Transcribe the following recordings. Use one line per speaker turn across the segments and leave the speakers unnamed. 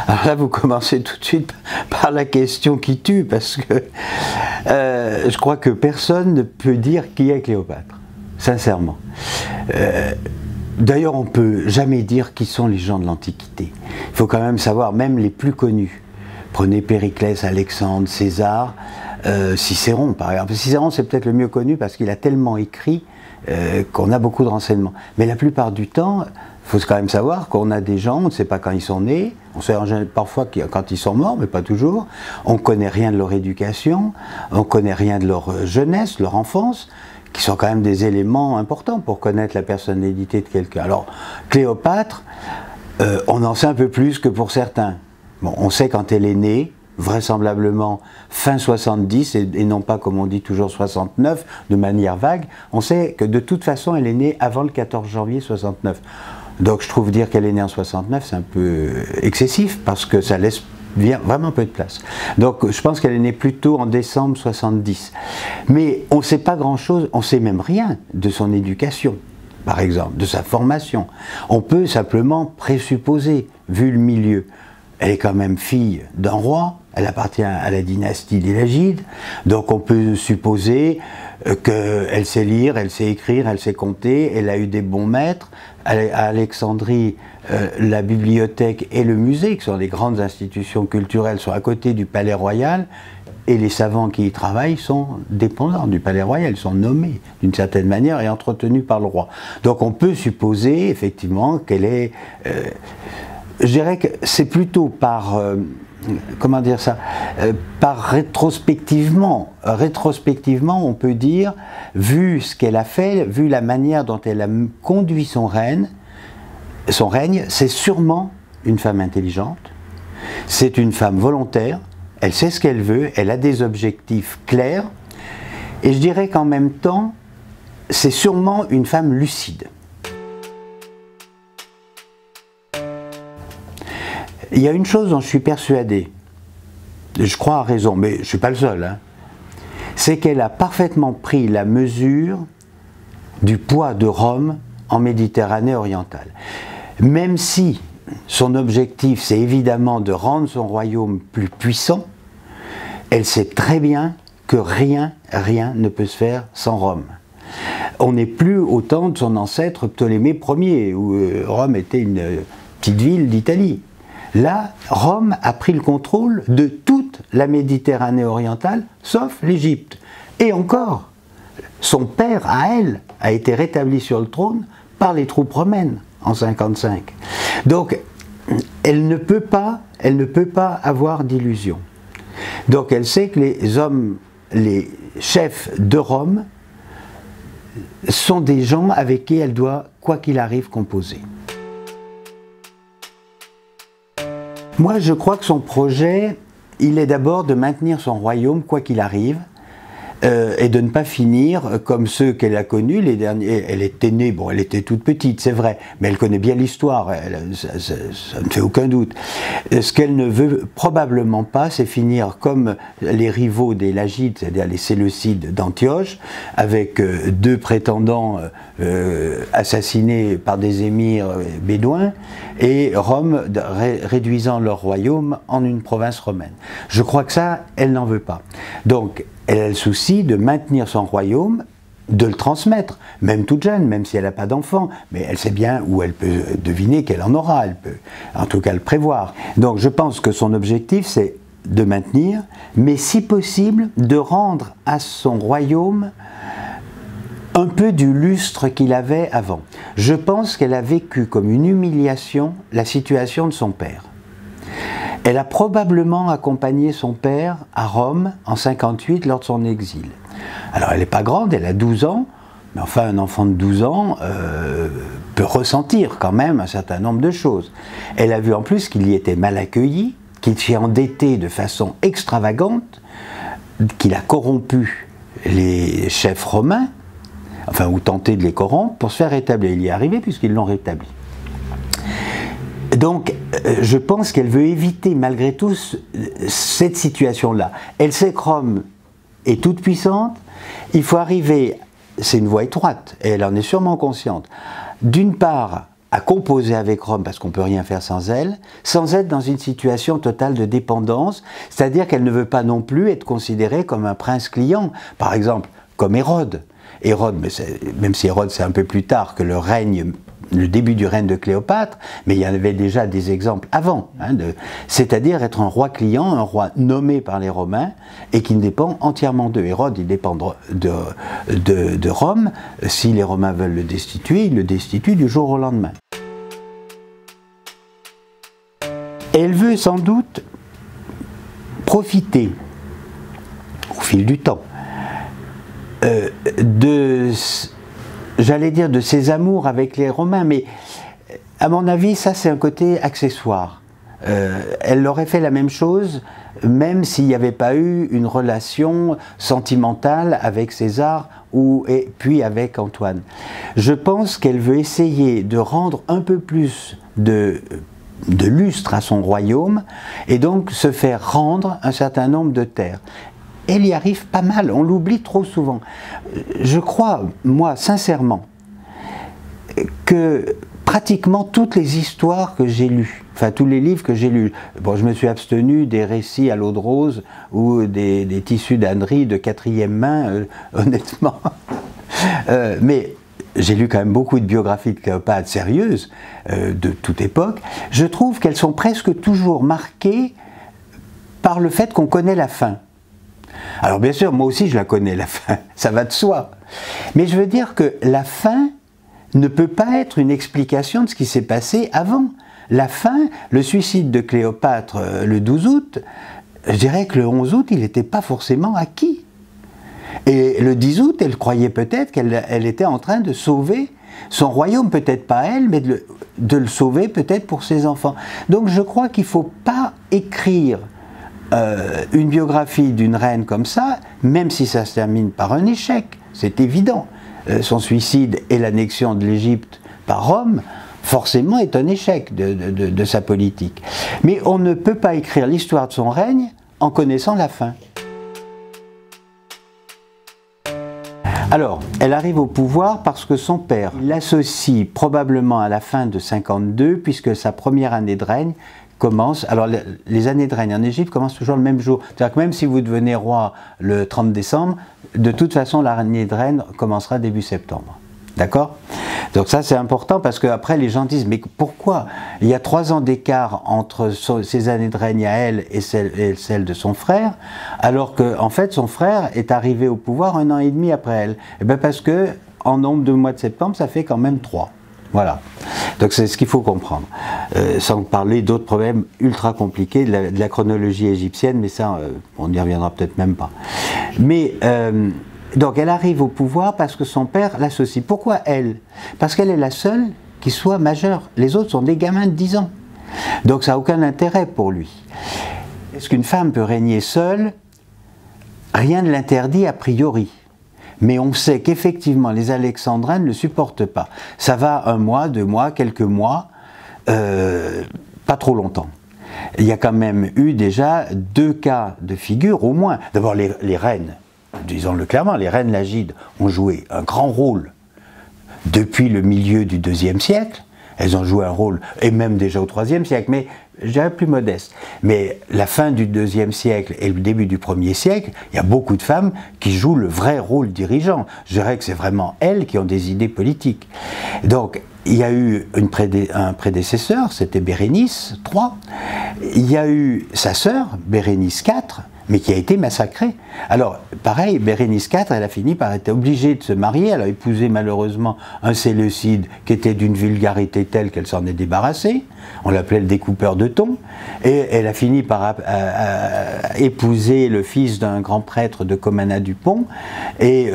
Alors là, vous commencez tout de suite par la question qui tue, parce que je crois que personne ne peut dire qui est Cléopâtre, sincèrement. D'ailleurs, on ne peut jamais dire qui sont les gens de l'Antiquité. Il faut quand même savoir, même les plus connus. Prenez Périclès, Alexandre, César, Cicéron par exemple. Cicéron, c'est peut-être le mieux connu parce qu'il a tellement écrit qu'on a beaucoup de renseignements. Mais la plupart du temps, il faut quand même savoir qu'on a des gens, on ne sait pas quand ils sont nés, on sait parfois quand ils sont morts, mais pas toujours. On ne connaît rien de leur éducation, on ne connaît rien de leur jeunesse, leur enfance, qui sont quand même des éléments importants pour connaître la personnalité de quelqu'un. Alors, Cléopâtre, on en sait un peu plus que pour certains. Bon, on sait quand elle est née, vraisemblablement fin 70, et non pas comme on dit toujours 69, de manière vague. On sait que de toute façon, elle est née avant le 14 janvier 69. Donc je trouve dire qu'elle est née en 69, c'est un peu excessif, parce que ça laisse vraiment peu de place. Donc je pense qu'elle est née plutôt en décembre 70. Mais on ne sait pas grand-chose, on ne sait même rien de son éducation, par exemple, de sa formation. On peut simplement présupposer, vu le milieu. Elle est quand même fille d'un roi, elle appartient à la dynastie des Lagides, donc on peut supposer qu'elle sait lire, elle sait écrire, elle sait compter, elle a eu des bons maîtres. À Alexandrie, la bibliothèque et le musée, qui sont des grandes institutions culturelles, sont à côté du palais royal, et les savants qui y travaillent sont dépendants du palais royal, ils sont nommés d'une certaine manière et entretenus par le roi. Donc on peut supposer effectivement qu'elle est... je dirais que c'est plutôt par... comment dire ça, par rétrospectivement, on peut dire, vu ce qu'elle a fait, vu la manière dont elle a conduit son règne, c'est sûrement une femme intelligente, c'est une femme volontaire, elle sait ce qu'elle veut, elle a des objectifs clairs, et je dirais qu'en même temps, c'est sûrement une femme lucide. Il y a une chose dont je suis persuadé, je crois à raison, mais je ne suis pas le seul, hein, c'est qu'elle a parfaitement pris la mesure du poids de Rome en Méditerranée orientale. Même si son objectif, c'est évidemment de rendre son royaume plus puissant, elle sait très bien que rien ne peut se faire sans Rome. On n'est plus au temps de son ancêtre Ptolémée Ier, où Rome était une petite ville d'Italie. Là, Rome a pris le contrôle de toute la Méditerranée orientale, sauf l'Égypte. Et encore, son père, à elle, a été rétabli sur le trône par les troupes romaines en 55. Donc, elle ne peut pas avoir d'illusion. Donc, elle sait que les chefs de Rome sont des gens avec qui elle doit, quoi qu'il arrive, composer. Moi, je crois que son projet, il est d'abord de maintenir son royaume, quoi qu'il arrive, et de ne pas finir comme ceux qu'elle a connus, les derniers. Elle était née, bon, elle était toute petite, c'est vrai, mais elle connaît bien l'histoire, ça ne fait aucun doute. Ce qu'elle ne veut probablement pas, c'est finir comme les rivaux des Lagides, c'est-à-dire les Séleucides d'Antioche, avec deux prétendants assassinés par des émirs bédouins, et Rome réduisant leur royaume en une province romaine. Je crois que ça, elle n'en veut pas. Donc, elle a le souci de maintenir son royaume, de le transmettre, même toute jeune, même si elle n'a pas d'enfant, mais elle sait bien où elle peut deviner qu'elle en aura, elle peut en tout cas le prévoir. Donc je pense que son objectif c'est de maintenir, mais si possible de rendre à son royaume un peu du lustre qu'il avait avant. Je pense qu'elle a vécu comme une humiliation la situation de son père. Elle a probablement accompagné son père à Rome en 58 lors de son exil. Alors elle n'est pas grande, elle a 12 ans, mais enfin un enfant de 12 ans peut ressentir quand même un certain nombre de choses. Elle a vu en plus qu'il y était mal accueilli, qu'il s'y endetté de façon extravagante, qu'il a corrompu les chefs romains, enfin ou tenté de les corrompre pour se faire rétablir. Il y est arrivé puisqu'ils l'ont rétabli. Donc, je pense qu'elle veut éviter malgré tout cette situation-là. Elle sait que Rome est toute puissante, il faut arriver, c'est une voie étroite, et elle en est sûrement consciente, d'une part à composer avec Rome parce qu'on ne peut rien faire sans elle, sans être dans une situation totale de dépendance, c'est-à-dire qu'elle ne veut pas non plus être considérée comme un prince client, par exemple comme Hérode. Hérode, même si Hérode c'est un peu plus tard que le début du règne de Cléopâtre, mais il y en avait déjà des exemples avant, hein, c'est-à-dire être un roi client, un roi nommé par les Romains et qui ne dépend entièrement d'eux. Hérode, il dépend de Rome. Si les Romains veulent le destituer, ils le destituent du jour au lendemain. Elle veut sans doute profiter, au fil du temps, j'allais dire de ses amours avec les Romains, mais à mon avis, ça c'est un côté accessoire. Elle aurait fait la même chose, même s'il n'y avait pas eu une relation sentimentale avec César et puis avec Antoine. Je pense qu'elle veut essayer de rendre un peu plus de lustre à son royaume, et donc se faire rendre un certain nombre de terres. Elle y arrive pas mal, on l'oublie trop souvent. Je crois, moi, sincèrement, que pratiquement toutes les histoires que j'ai lues, enfin tous les livres que j'ai lus, bon, je me suis abstenu des récits à l'eau de rose ou des tissus d'ânerie de quatrième main, honnêtement, mais j'ai lu quand même beaucoup de biographies de Cléopâtre sérieuses, de toute époque. Je trouve qu'elles sont presque toujours marquées par le fait qu'on connaît la fin. Alors bien sûr, moi aussi je la connais, la fin, ça va de soi. Mais je veux dire que la fin ne peut pas être une explication de ce qui s'est passé avant. La fin, le suicide de Cléopâtre le 12 août, je dirais que le 11 août, il n'était pas forcément acquis. Et le 10 août, elle croyait peut-être qu'elle était en train de sauver son royaume, peut-être pas elle, mais de le sauver peut-être pour ses enfants. Donc je crois qu'il ne faut pas écrire une biographie d'une reine comme ça, même si ça se termine par un échec, c'est évident. Son suicide et l'annexion de l'Égypte par Rome, forcément est un échec de sa politique. Mais on ne peut pas écrire l'histoire de son règne en connaissant la fin. Alors, elle arrive au pouvoir parce que son père l'associe probablement à la fin de 52, puisque sa première année de règne commence, alors les années de règne en Égypte commencent toujours le même jour. C'est-à-dire que même si vous devenez roi le 30 décembre, de toute façon l'année de règne commencera début septembre. D'accord? Donc ça c'est important parce qu'après les gens disent mais pourquoi il y a 3 ans d'écart entre ses années de règne à elle et celle de son frère, alors que en fait son frère est arrivé au pouvoir 1 an et demi après elle. Et bien parce que en nombre de mois de septembre ça fait quand même 3. Voilà. Donc c'est ce qu'il faut comprendre. Sans parler d'autres problèmes ultra compliqués de la chronologie égyptienne, mais ça on n'y reviendra peut-être même pas. Mais donc elle arrive au pouvoir parce que son père l'associe. Pourquoi elle? Parce qu'elle est la seule qui soit majeure. Les autres sont des gamins de 10 ans. Donc ça n'a aucun intérêt pour lui. Est-ce qu'une femme peut régner seule? Rien ne l'interdit a priori. Mais on sait qu'effectivement les Alexandrins ne le supportent pas. Ça va 1 mois, 2 mois, quelques mois, pas trop longtemps. Il y a quand même eu déjà 2 cas de figure au moins. D'abord les reines. Disons-le clairement, les reines lagides ont joué un grand rôle depuis le milieu du IIe siècle. Elles ont joué un rôle, et même déjà au IIIe siècle, mais je dirais plus modeste. Mais la fin du IIe siècle et le début du 1er siècle, il y a beaucoup de femmes qui jouent le vrai rôle dirigeant. Je dirais que c'est vraiment elles qui ont des idées politiques. Donc, il y a eu un prédécesseur, c'était Bérénice III. Il y a eu sa sœur, Bérénice IV, mais qui a été massacrée. Alors, pareil, Bérénice IV, elle a fini par être obligée de se marier. Elle a épousé malheureusement un séleucide qui était d'une vulgarité telle qu'elle s'en est débarrassée. On l'appelait le découpeur de thon. Et elle a fini par épouser le fils d'un grand prêtre de Comana-du-Pont, et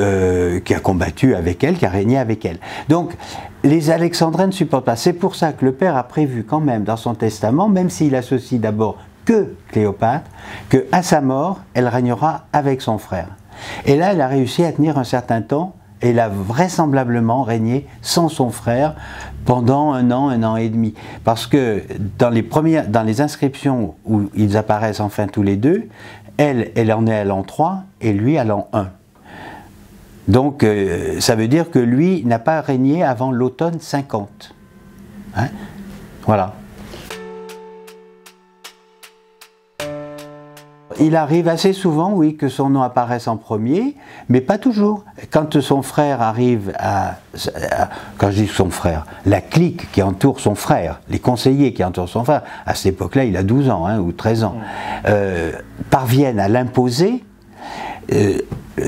qui a combattu avec elle, qui a régné avec elle. Donc, les Alexandrins ne supportent pas. C'est pour ça que le père a prévu quand même dans son testament, même s'il associe d'abord que Cléopâtre, qu'à sa mort, elle régnera avec son frère. Et là, elle a réussi à tenir un certain temps, et elle a vraisemblablement régné sans son frère pendant 1 an et demi. Parce que dans les inscriptions où ils apparaissent enfin tous les deux, elle en est à l'an 3 et lui à l'an 1. Donc ça veut dire que lui n'a pas régné avant l'automne 50. Hein, voilà. Il arrive assez souvent, oui, que son nom apparaisse en premier, mais pas toujours. Quand son frère arrive quand je dis son frère, la clique qui entoure son frère, les conseillers qui entourent son frère, à cette époque-là, il a 12 ans hein, ou 13 ans, parviennent à l'imposer,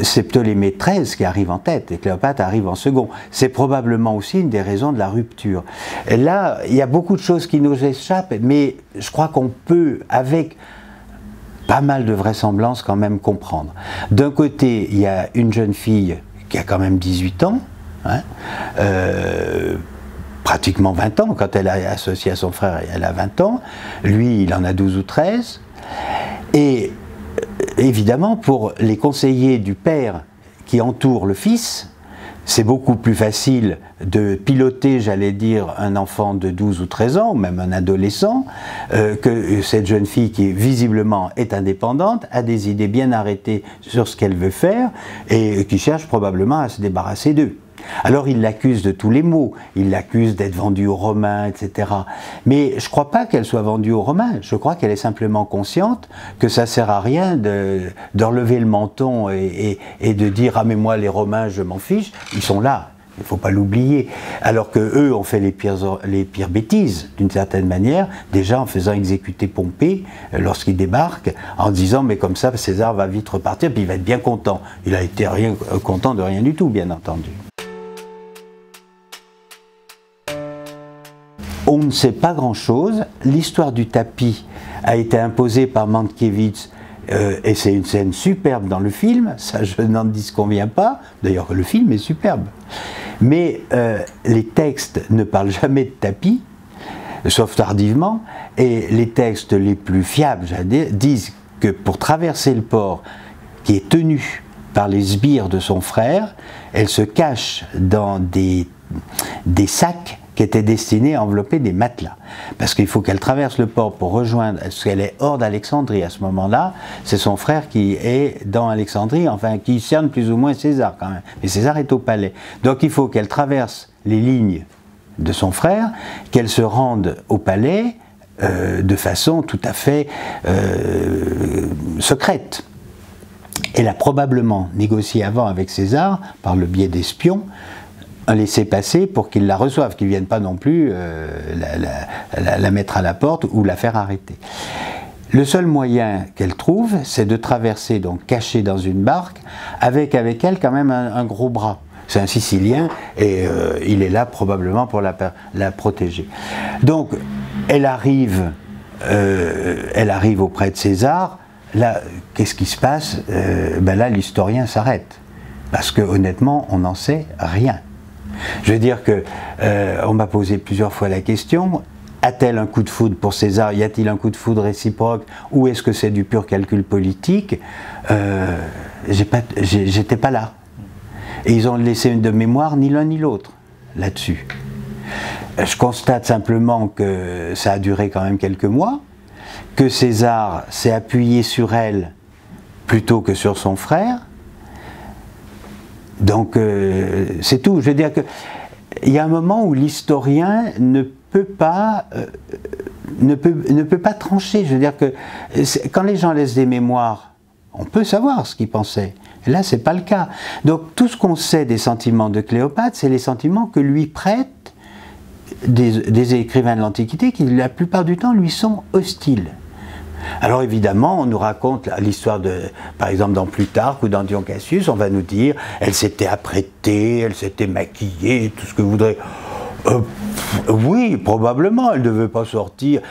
c'est Ptolémée XIII qui arrive en tête et Cléopâtre arrive en second. C'est probablement aussi une des raisons de la rupture. Et là, il y a beaucoup de choses qui nous échappent, mais je crois qu'on peut, avec pas mal de vraisemblance, quand même comprendre. D'un côté, il y a une jeune fille qui a quand même 18 ans, hein, pratiquement 20 ans, quand elle est associée à son frère, elle a 20 ans, lui, il en a 12 ou 13, et évidemment, pour les conseillers du père qui entourent le fils, c'est beaucoup plus facile de piloter, j'allais dire, un enfant de 12 ou 13 ans, ou même un adolescent, que cette jeune fille qui visiblement est indépendante, a des idées bien arrêtées sur ce qu'elle veut faire, et qui cherche probablement à se débarrasser d'eux. Alors il l'accuse de tous les maux, il l'accuse d'être vendue aux Romains, etc. Mais je ne crois pas qu'elle soit vendue aux Romains, je crois qu'elle est simplement consciente que ça ne sert à rien de relever le menton et de dire « Ah mais moi les Romains je m'en fiche », ils sont là, il ne faut pas l'oublier. Alors qu'eux ont fait les pires bêtises, d'une certaine manière, déjà en faisant exécuter Pompée lorsqu'il débarque, en disant « mais comme ça César va vite repartir, puis il va être bien content ». Il a été content de rien du tout, bien entendu. On ne sait pas grand-chose. L'histoire du tapis a été imposée par Mankiewicz et c'est une scène superbe dans le film, ça je n'en disconviens pas, d'ailleurs le film est superbe. Mais les textes ne parlent jamais de tapis, sauf tardivement, et les textes les plus fiables disent que pour traverser le port qui est tenu par les sbires de son frère, elle se cache dans des sacs qui étaient destinés à envelopper des matelas. Parce qu'il faut qu'elle traverse le port pour rejoindre, parce qu'elle est hors d'Alexandrie à ce moment-là, c'est son frère qui est dans Alexandrie, enfin qui cerne plus ou moins César quand même, mais César est au palais. Donc il faut qu'elle traverse les lignes de son frère, qu'elle se rende au palais de façon tout à fait secrète. Elle a probablement négocié avant avec César, par le biais d'espions, un laissez-passer pour qu'il la reçoive, qu'il ne vienne pas non plus la mettre à la porte ou la faire arrêter. Le seul moyen qu'elle trouve, c'est de traverser, donc cachée dans une barque, avec elle quand même un gros bras. C'est un Sicilien et il est là probablement pour la protéger. Donc elle arrive auprès de César. Là, qu'est-ce qui se passe? Ben là, l'historien s'arrête. Parce que honnêtement, on n'en sait rien. Je veux dire que on m'a posé plusieurs fois la question, a-t-elle un coup de foudre pour César? Y a-t-il un coup de foudre réciproque? Ou est-ce que c'est du pur calcul politique? J'étais pas là. Et ils ont laissé une de mémoire, ni l'un ni l'autre, là-dessus. Je constate simplement que ça a duré quand même quelques mois, que César s'est appuyé sur elle plutôt que sur son frère. Donc c'est tout. Je veux dire qu'il y a un moment où l'historien ne peut pas trancher. Je veux dire que quand les gens laissent des mémoires, on peut savoir ce qu'ils pensaient. Et là, c'est pas le cas. Donc tout ce qu'on sait des sentiments de Cléopâtre, c'est les sentiments que lui prêtent des écrivains de l'Antiquité qui, la plupart du temps, lui sont hostiles. Alors évidemment, on nous raconte l'histoire de, par exemple dans Plutarque ou dans Dion Cassius, on va nous dire, elle s'était apprêtée, elle s'était maquillée, tout ce que vous voudrez. Oui, probablement, elle ne devait pas sortir.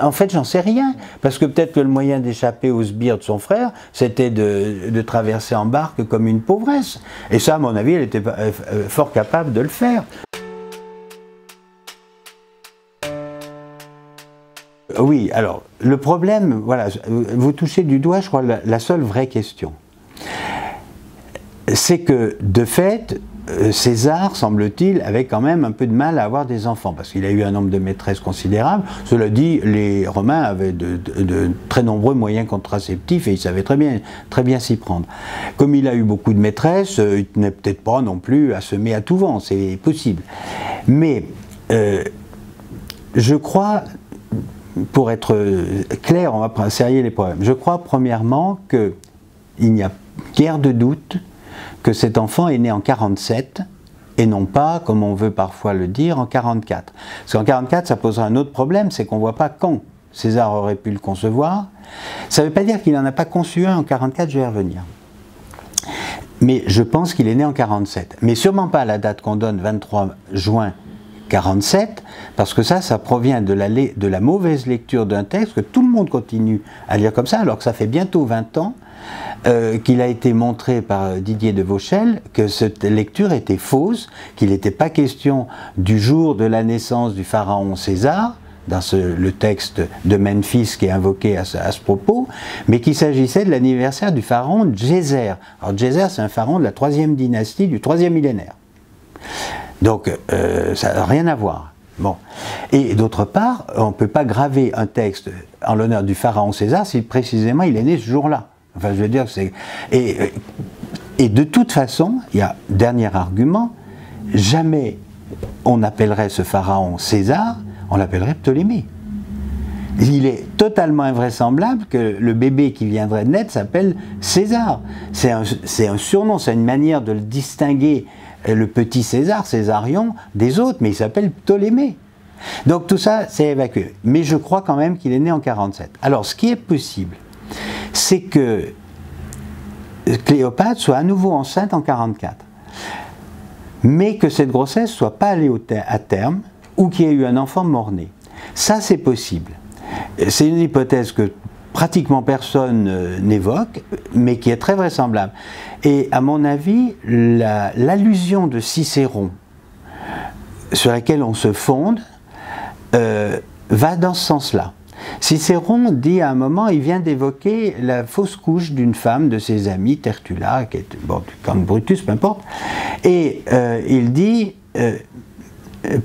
En fait, j'en sais rien, parce que peut-être que le moyen d'échapper aux sbires de son frère, c'était de traverser en barque comme une pauvresse. Et ça, à mon avis, elle était fort capable de le faire. Oui, alors, le problème, voilà, vous touchez du doigt, je crois, la seule vraie question. C'est que, de fait, César, semble-t-il, avait quand même un peu de mal à avoir des enfants, parce qu'il a eu un nombre de maîtresses considérable. Cela dit, les Romains avaient de très nombreux moyens contraceptifs et ils savaient très bien s'y prendre. Comme il a eu beaucoup de maîtresses, il ne tenait peut-être pas non plus à semer à tout vent, c'est possible. Mais je crois, pour être clair, on va serrer les problèmes. Je crois premièrement qu'il n'y a guère de doute que cet enfant est né en 47 et non pas, comme on veut parfois le dire, en 44. Parce qu'en 44, ça posera un autre problème, c'est qu'on ne voit pas quand César aurait pu le concevoir. Ça ne veut pas dire qu'il n'en a pas conçu un en 44, je vais y revenir. Mais je pense qu'il est né en 47. Mais sûrement pas à la date qu'on donne, 23 juin 47, parce que ça provient de la mauvaise lecture d'un texte que tout le monde continue à lire comme ça, alors que ça fait bientôt 20 ans qu'il a été montré par Didier de Vauchel que cette lecture était fausse, qu'il n'était pas question du jour de la naissance du pharaon César, dans le texte de Memphis qui est invoqué à ce propos, mais qu'il s'agissait de l'anniversaire du pharaon Djéser. Alors Djéser, c'est un pharaon de la 3e dynastie, du 3e millénaire. Donc ça n'a rien à voir. Bon. Et d'autre part, on ne peut pas graver un texte en l'honneur du pharaon César si précisément il est né ce jour-là. Enfin, je veux dire, c'est... Et de toute façon, il y a dernier argument, jamais on appellerait ce pharaon César, on l'appellerait Ptolémée. Il est totalement invraisemblable que le bébé qui viendrait de naître s'appelle César. C'est un surnom, c'est une manière de le distinguer, le petit César, Césarion, des autres, mais il s'appelle Ptolémée. Donc tout ça, c'est évacué. Mais je crois quand même qu'il est né en 47. Alors, ce qui est possible, c'est que Cléopâtre soit à nouveau enceinte en 44, mais que cette grossesse ne soit pas allée à terme, ou qu'il y ait eu un enfant mort-né. Ça, c'est possible. C'est une hypothèse que pratiquement personne n'évoque, mais qui est très vraisemblable. Et à mon avis, l'allusion de Cicéron, sur laquelle on se fonde, va dans ce sens-là. Cicéron dit à un moment, il vient d'évoquer la fausse couche d'une femme de ses amis, Tertulla, qui est bon, du camp de Brutus, peu importe, et il dit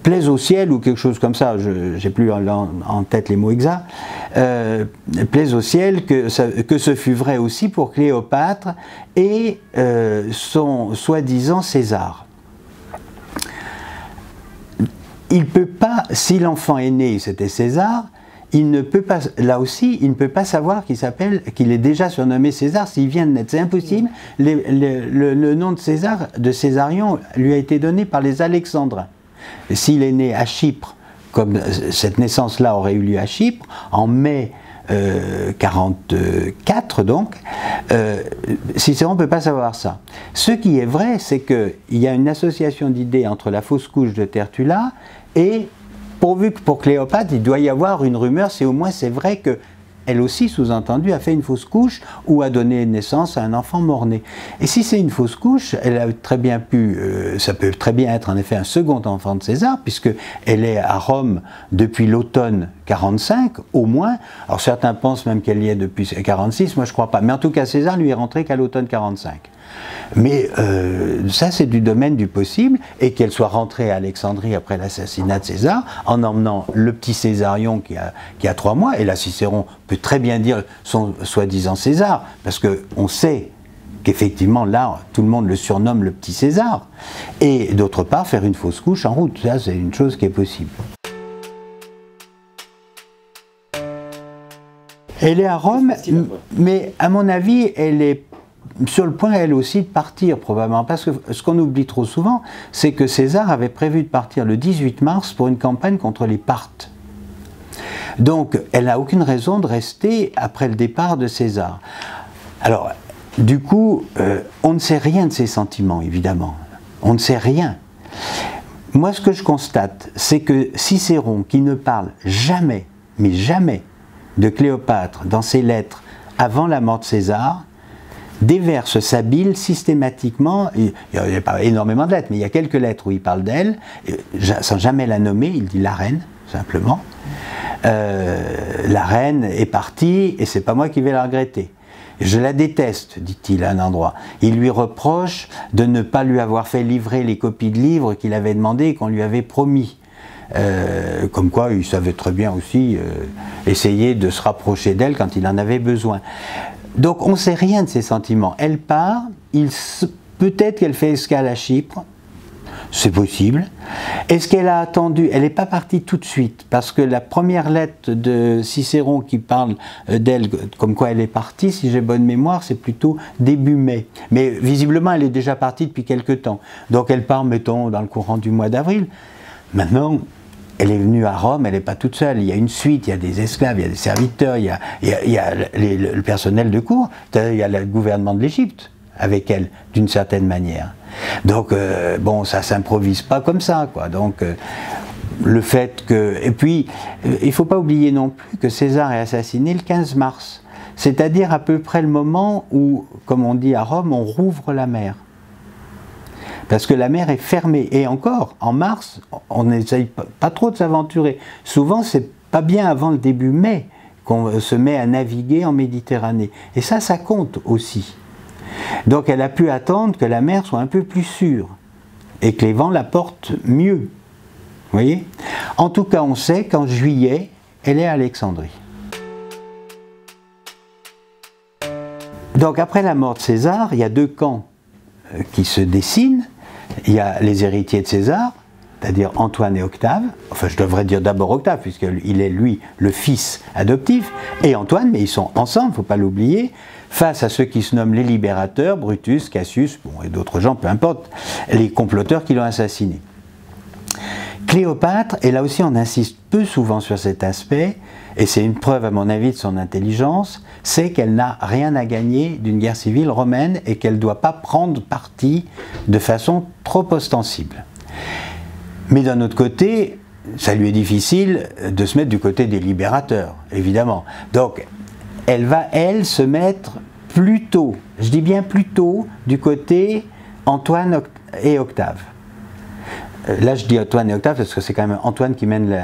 plaise au ciel ou quelque chose comme ça, je n'ai plus en tête les mots exacts, plaise au ciel que ce fut vrai aussi pour Cléopâtre et son soi-disant César. Il peut pas, si l'enfant est né, c'était César, il ne peut pas, là aussi, il ne peut pas savoir qu'il est déjà surnommé César s'il vient de naître. C'est impossible. Le nom de César, de Césarion, lui a été donné par les Alexandrins. S'il est né à Chypre, comme cette naissance-là aurait eu lieu à Chypre, en mai 44 donc, Cicéron ne peut pas savoir ça. Ce qui est vrai, c'est qu'il y a une association d'idées entre la fausse couche de Tertulla et, pourvu que pour Cléopâtre, il doit y avoir une rumeur, c'est au moins c'est vrai que elle aussi, sous-entendu, a fait une fausse couche ou a donné naissance à un enfant mort-né. Et si c'est une fausse couche, elle a très bien pu, ça peut très bien être en effet un second enfant de César, puisqu'elle est à Rome depuis l'automne 45, au moins. Alors certains pensent même qu'elle y est depuis 46, moi je ne crois pas. Mais en tout cas, César lui est rentré qu'à l'automne 45. Mais ça, c'est du domaine du possible, et qu'elle soit rentrée à Alexandrie après l'assassinat de César, en emmenant le petit Césarion qui a 3 mois, et là Cicéron peut très bien dire son soi-disant César, parce qu'on sait qu'effectivement là, tout le monde le surnomme le petit César, et d'autre part, faire une fausse couche en route, ça c'est une chose qui est possible. Elle est à Rome, mais à mon avis, elle est sur le point, elle aussi, de partir, probablement. Parce que ce qu'on oublie trop souvent, c'est que César avait prévu de partir le 18 mars pour une campagne contre les Parthes. Donc, elle n'a aucune raison de rester après le départ de César. Alors, du coup, on ne sait rien de ses sentiments, évidemment. On ne sait rien. Moi, ce que je constate, c'est que Cicéron, qui ne parle jamais, mais jamais, de Cléopâtre dans ses lettres avant la mort de César, déverse sa bile systématiquement. Il n'y a pas énormément de lettres, mais il y a quelques lettres où il parle d'elle, sans jamais la nommer, il dit la reine, simplement. La reine est partie et c'est pas moi qui vais la regretter. Je la déteste, dit-il à un endroit. Il lui reproche de ne pas lui avoir fait livrer les copies de livres qu'il avait demandé et qu'on lui avait promis. Comme quoi il savait très bien aussi essayer de se rapprocher d'elle quand il en avait besoin. Donc on ne sait rien de ses sentiments. Elle part, peut-être qu'elle fait escale à Chypre, C'est possible. Est-ce qu'elle a attendu? Elle n'est pas partie tout de suite, parce que la première lettre de Cicéron qui parle d'elle, comme quoi elle est partie, si j'ai bonne mémoire, c'est plutôt début mai. Mais visiblement, elle est déjà partie depuis quelque temps. Donc elle part, mettons, dans le courant du mois d'avril. Maintenant, elle est venue à Rome, elle n'est pas toute seule. Il y a une suite, il y a des esclaves, il y a des serviteurs, il y a le personnel de cour, il y a le gouvernement de l'Égypte avec elle, d'une certaine manière. Donc, bon, ça s'improvise pas comme ça, quoi. Donc, le fait que... Et puis, il ne faut pas oublier non plus que César est assassiné le 15 mars. C'est-à-dire à peu près le moment où, comme on dit à Rome, on rouvre la mer. Parce que la mer est fermée. Et encore, en mars, on n'essaye pas trop de s'aventurer. Souvent, c'est pas bien avant le début mai qu'on se met à naviguer en Méditerranée. Et ça compte aussi. Donc elle a pu attendre que la mer soit un peu plus sûre et que les vents la portent mieux. Vous voyez? En tout cas, on sait qu'en juillet, elle est à Alexandrie. Donc après la mort de César, il y a deux camps qui se dessinent. Il y a les héritiers de César, c'est-à-dire Antoine et Octave. Enfin, je devrais dire d'abord Octave, puisqu'il est, lui, le fils adoptif, et Antoine, mais ils sont ensemble, il ne faut pas l'oublier, face à ceux qui se nomment les libérateurs, Brutus, Cassius, bon, et d'autres gens, peu importe, les comploteurs qui l'ont assassiné. Cléopâtre, et là aussi on insiste peu souvent sur cet aspect, et c'est une preuve à mon avis de son intelligence, c'est qu'elle n'a rien à gagner d'une guerre civile romaine et qu'elle ne doit pas prendre parti de façon trop ostensible. Mais d'un autre côté, ça lui est difficile de se mettre du côté des libérateurs, évidemment. Donc, elle va, elle, se mettre plutôt, je dis bien plutôt, du côté Antoine et Octave. Là, je dis Antoine et Octave parce que c'est quand même Antoine qui mène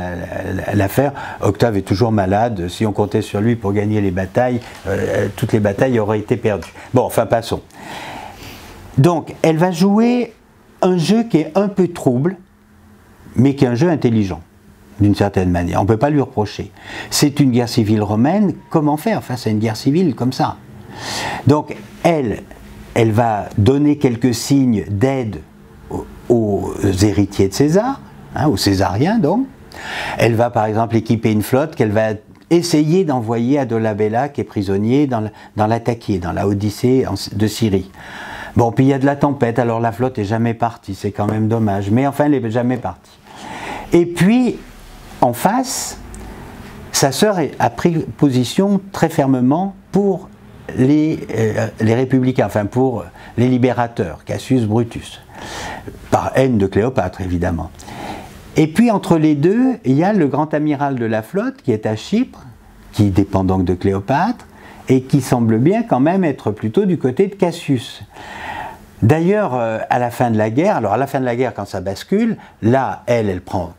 l'affaire. Octave est toujours malade. Si on comptait sur lui pour gagner les batailles, toutes les batailles auraient été perdues. Bon, enfin, passons. Donc, elle va jouer un jeu qui est un peu trouble, mais qui est un jeu intelligent, d'une certaine manière. On ne peut pas lui reprocher. C'est une guerre civile romaine. Comment faire face à une guerre civile comme ça? Donc, elle va donner quelques signes d'aide aux héritiers de César, hein, aux Césariens donc. Elle va par exemple équiper une flotte qu'elle va essayer d'envoyer à Dolabella, qui est prisonnier dans l'Attaquée, dans la Odyssée de Syrie. Bon, puis il y a de la tempête, alors la flotte n'est jamais partie, c'est quand même dommage, mais enfin elle n'est jamais partie. Et puis, en face, sa sœur a pris position très fermement pour les républicains, enfin pour les libérateurs, Cassius, Brutus, par haine de Cléopâtre évidemment. Et puis entre les deux, il y a le grand amiral de la flotte qui est à Chypre, qui dépend donc de Cléopâtre, et qui semble bien quand même être plutôt du côté de Cassius. D'ailleurs, à la fin de la guerre, alors à la fin de la guerre quand ça bascule, là, elle prend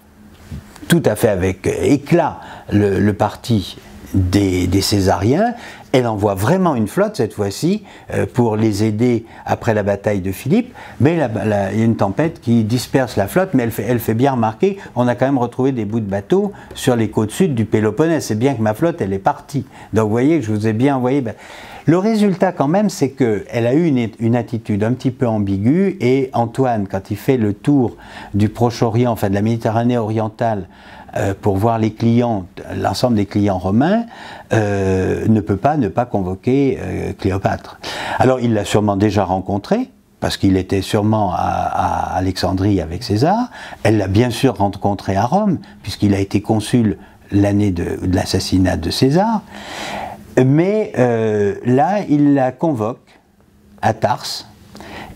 tout à fait avec éclat le parti des Césariens. Elle envoie vraiment une flotte cette fois-ci pour les aider après la bataille de Philippe, mais il y a une tempête qui disperse la flotte, mais elle fait bien remarquer, on a quand même retrouvé des bouts de bateaux sur les côtes sud du Péloponnèse, c'est bien que ma flotte elle est partie. Donc vous voyez, je vous ai bien envoyé... Le résultat quand même, c'est qu'elle a eu une attitude un petit peu ambiguë, et Antoine, quand il fait le tour du Proche-Orient, enfin de la Méditerranée orientale, pour voir les clients, l'ensemble des clients romains, ne peut pas ne pas convoquer Cléopâtre. Alors il l'a sûrement déjà rencontrée, parce qu'il était sûrement à Alexandrie avec César. Elle l'a bien sûr rencontré à Rome, puisqu'il a été consul l'année de l'assassinat de César. Mais là, il la convoque à Tarse,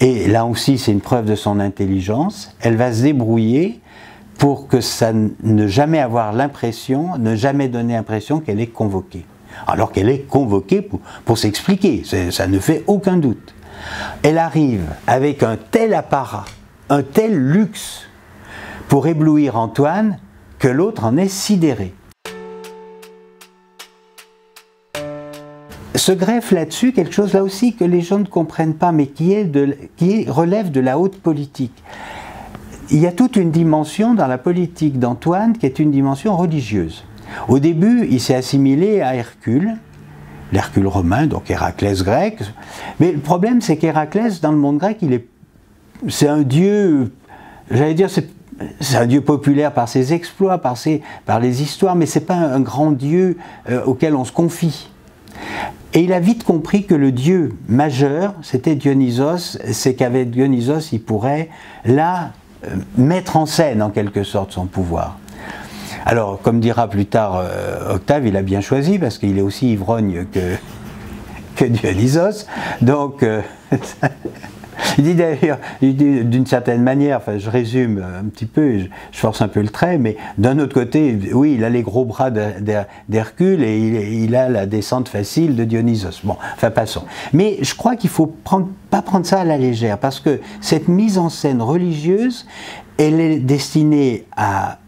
et là aussi c'est une preuve de son intelligence. Elle va se débrouiller pour que ça ne jamais avoir l'impression, ne jamais donner l'impression qu'elle est convoquée. Alors qu'elle est convoquée pour s'expliquer, ça ne fait aucun doute. Elle arrive avec un tel apparat, un tel luxe pour éblouir Antoine que l'autre en est sidéré. Se greffe là-dessus quelque chose là aussi que les gens ne comprennent pas, mais qui relève de la haute politique. Il y a toute une dimension dans la politique d'Antoine qui est une dimension religieuse. Au début, il s'est assimilé à Hercule, l'Hercule romain, donc Héraclès grec. Mais le problème, c'est qu'Héraclès, dans le monde grec, c'est un dieu j'allais dire, c'est un dieu populaire par ses exploits, par les histoires, mais c'est pas un grand dieu auquel on se confie. Et il a vite compris que le dieu majeur, c'était Dionysos, c'est qu'avec Dionysos, il pourrait là mettre en scène en quelque sorte son pouvoir. Alors, comme dira plus tard Octave, il a bien choisi parce qu'il est aussi ivrogne que Dionysos. Donc, il dit d'ailleurs, d'une certaine manière, enfin je résume un petit peu, je force un peu le trait, mais d'un autre côté, oui, il a les gros bras d'Hercule et il a la descente facile de Dionysos. Bon, enfin passons. Mais je crois qu'il ne faut pas prendre ça à la légère, parce que cette mise en scène religieuse, elle est destinée à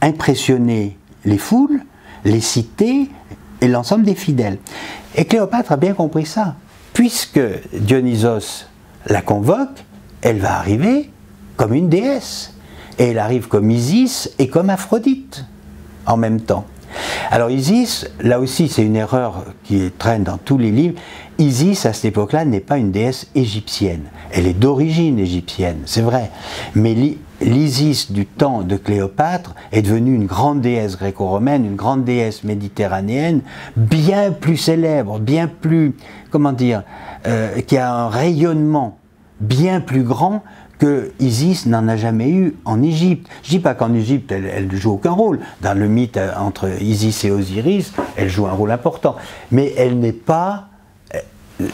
impressionner les foules, les cités et l'ensemble des fidèles. Et Cléopâtre a bien compris ça, puisque Dionysos la convoque, elle va arriver comme une déesse. Et elle arrive comme Isis et comme Aphrodite en même temps. Alors Isis, là aussi c'est une erreur qui traîne dans tous les livres. Isis à cette époque-là n'est pas une déesse égyptienne. Elle est d'origine égyptienne, c'est vrai. Mais l'Isis du temps de Cléopâtre est devenue une grande déesse gréco-romaine, une grande déesse méditerranéenne, bien plus célèbre, bien plus, comment dire, qui a un rayonnement bien plus grand que Isis n'en a jamais eu en Égypte. Je ne dis pas qu'en Égypte, elle ne joue aucun rôle. Dans le mythe entre Isis et Osiris, elle joue un rôle important. Mais elle n'est pas...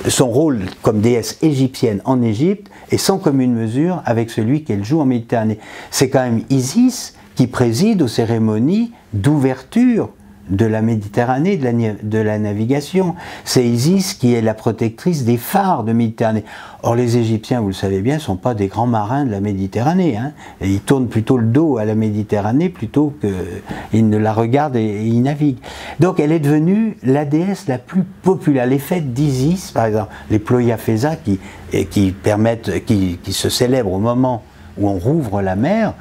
Son rôle comme déesse égyptienne en Égypte est sans commune mesure avec celui qu'elle joue en Méditerranée. C'est quand même Isis qui préside aux cérémonies d'ouverture de la Méditerranée, de la navigation. C'est Isis qui est la protectrice des phares de Méditerranée. Or les Égyptiens, vous le savez bien, ne sont pas des grands marins de la Méditerranée. Hein. Et ils tournent plutôt le dos à la Méditerranée plutôt qu'ils ne la regardent et ils naviguent. Donc elle est devenue la déesse la plus populaire. Les fêtes d'Isis, par exemple, les Ploia Fesa qui se célèbrent au moment où on rouvre la mer,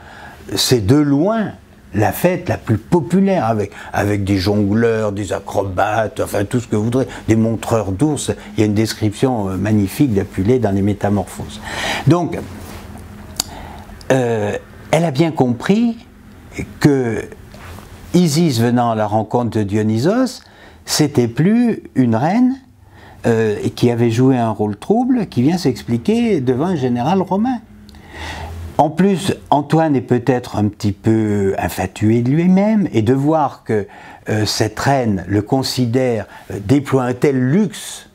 c'est de loin la fête la plus populaire, avec des jongleurs, des acrobates, enfin tout ce que vous voudrez, des montreurs d'ours. Il y a une description magnifique d'Apulée dans les Métamorphoses. Donc, elle a bien compris que Isis venant à la rencontre de Dionysos, c'était plus une reine qui avait joué un rôle trouble, qui vient s'expliquer devant un général romain. En plus, Antoine est peut-être un petit peu infatué de lui-même, et de voir que cette reine le considère, déploie un tel luxe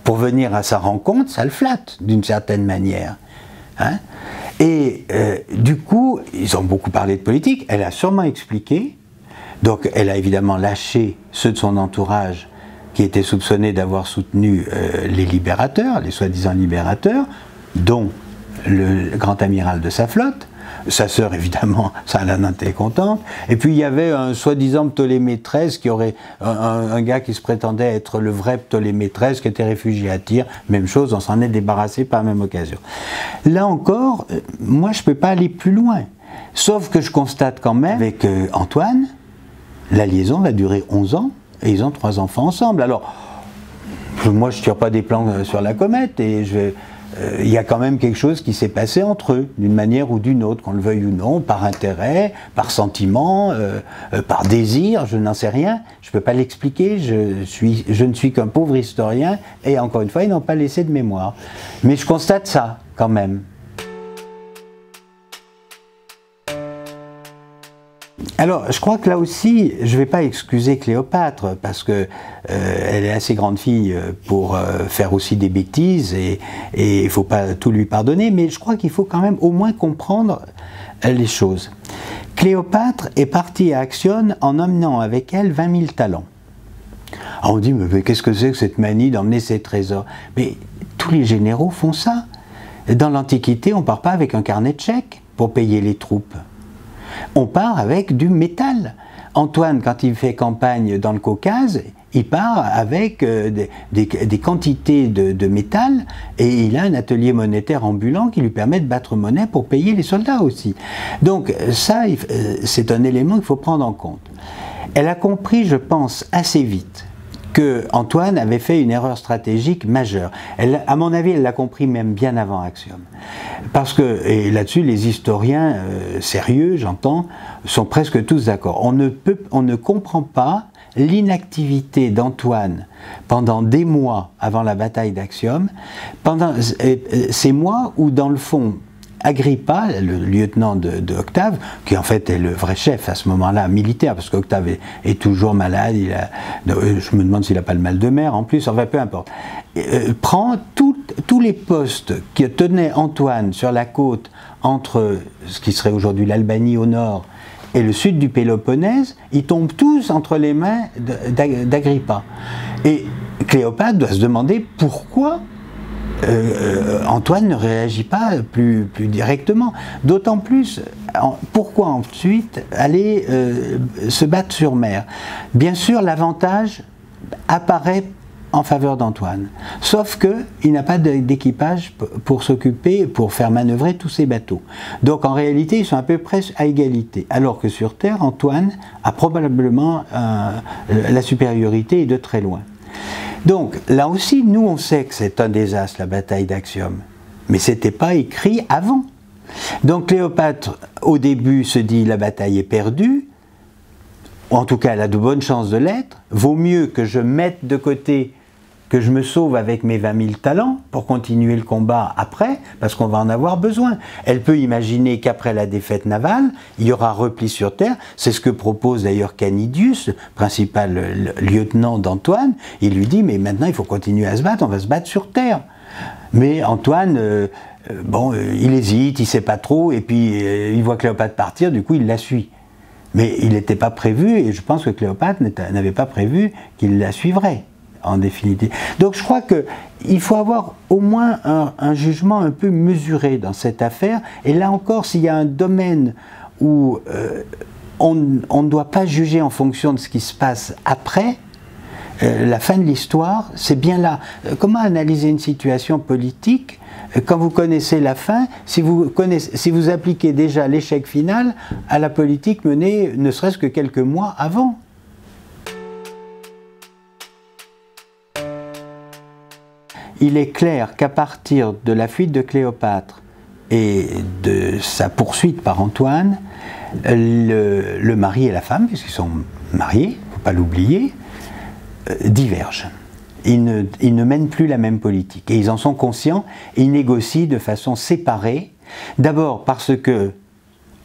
pour venir à sa rencontre, ça le flatte d'une certaine manière. Hein? Et du coup, ils ont beaucoup parlé de politique, elle a sûrement expliqué, donc elle a évidemment lâché ceux de son entourage qui étaient soupçonnés d'avoir soutenu les libérateurs, les soi-disant libérateurs, dont le grand amiral de sa flotte, sa sœur évidemment, ça en était contente, et puis il y avait un soi-disant Ptolémée XIII qui aurait, un gars qui se prétendait être le vrai Ptolémée XIII qui était réfugié à Tyr, même chose, on s'en est débarrassé par la même occasion. Là encore, moi je ne peux pas aller plus loin, sauf que je constate quand même avec Antoine, la liaison va durer 11 ans, et ils ont 3 enfants ensemble. Alors, moi je ne tire pas des plans sur la comète, et il y a quand même quelque chose qui s'est passé entre eux, d'une manière ou d'une autre, qu'on le veuille ou non, par intérêt, par sentiment, par désir, je n'en sais rien, je ne peux pas l'expliquer, je ne suis qu'un pauvre historien, et encore une fois, ils n'ont pas laissé de mémoire. Mais je constate ça, quand même. Alors, je crois que là aussi, je ne vais pas excuser Cléopâtre, parce que elle est assez grande fille pour faire aussi des bêtises, et il ne faut pas tout lui pardonner, mais je crois qu'il faut quand même au moins comprendre les choses. Cléopâtre est partie à Actione en emmenant avec elle 20 000 talents. Alors on dit, mais qu'est-ce que c'est que cette manie d'emmener ses trésors? Mais tous les généraux font ça. Dans l'Antiquité, on ne part pas avec un carnet de chèques pour payer les troupes. On part avec du métal. Antoine, quand il fait campagne dans le Caucase, il part avec des quantités de métal, et il a un atelier monétaire ambulant qui lui permet de battre monnaie pour payer les soldats aussi. Donc ça, c'est un élément qu'il faut prendre en compte. Elle a compris, je pense, assez vite que Antoine avait fait une erreur stratégique majeure. À mon avis, elle l'a compris même bien avant Axiome. Parce que, et là-dessus, les historiens sérieux, j'entends, sont presque tous d'accord. On ne comprend pas l'inactivité d'Antoine pendant des mois avant la bataille d'Axiome, pendant ces mois où, dans le fond, Agrippa, le lieutenant de Octave, qui en fait est le vrai chef à ce moment-là, militaire, parce qu'Octave est toujours malade, je me demande s'il n'a pas le mal de mer en plus, enfin peu importe, prend tous les postes que tenait Antoine sur la côte entre ce qui serait aujourd'hui l'Albanie au nord et le sud du Péloponnèse, ils tombent tous entre les mains d'Agrippa. Et Cléopâtre doit se demander pourquoi Antoine ne réagit pas plus directement. D'autant plus, pourquoi ensuite aller se battre sur mer? Bien sûr, l'avantage apparaît en faveur d'Antoine. Sauf qu'il n'a pas d'équipage pour s'occuper, pour faire manœuvrer tous ces bateaux. Donc en réalité, ils sont à peu près à égalité. Alors que sur Terre, Antoine a probablement la supériorité et de très loin. Donc, là aussi, nous, on sait que c'est un désastre, la bataille d'Axiome. Mais ce n'était pas écrit avant. Donc, Cléopâtre, au début, se dit « la bataille est perdue », ou en tout cas, elle a de bonnes chances de l'être. Vaut mieux que je mette de côté, que je me sauve avec mes 20 000 talents pour continuer le combat après, parce qu'on va en avoir besoin. Elle peut imaginer qu'après la défaite navale, il y aura repli sur terre. C'est ce que propose d'ailleurs Canidius, principal lieutenant d'Antoine. Il lui dit, mais maintenant il faut continuer à se battre, on va se battre sur terre. Mais Antoine, il hésite, il ne sait pas trop, et puis il voit Cléopâtre partir, du coup il la suit. Mais il n'était pas prévu, et je pense que Cléopâtre n'avait pas prévu qu'il la suivrait, en définitive. Donc je crois qu'il faut avoir au moins un jugement un peu mesuré dans cette affaire, et là encore, s'il y a un domaine où on ne doit pas juger en fonction de ce qui se passe après, la fin de l'histoire, c'est bien là. Comment analyser une situation politique quand vous connaissez la fin, si vous appliquez déjà l'échec final à la politique menée ne serait-ce que quelques mois avant? Il est clair qu'à partir de la fuite de Cléopâtre et de sa poursuite par Antoine, le mari et la femme, puisqu'ils sont mariés, il ne faut pas l'oublier, divergent. Ils ne mènent plus la même politique. Et ils en sont conscients et ils négocient de façon séparée. D'abord parce que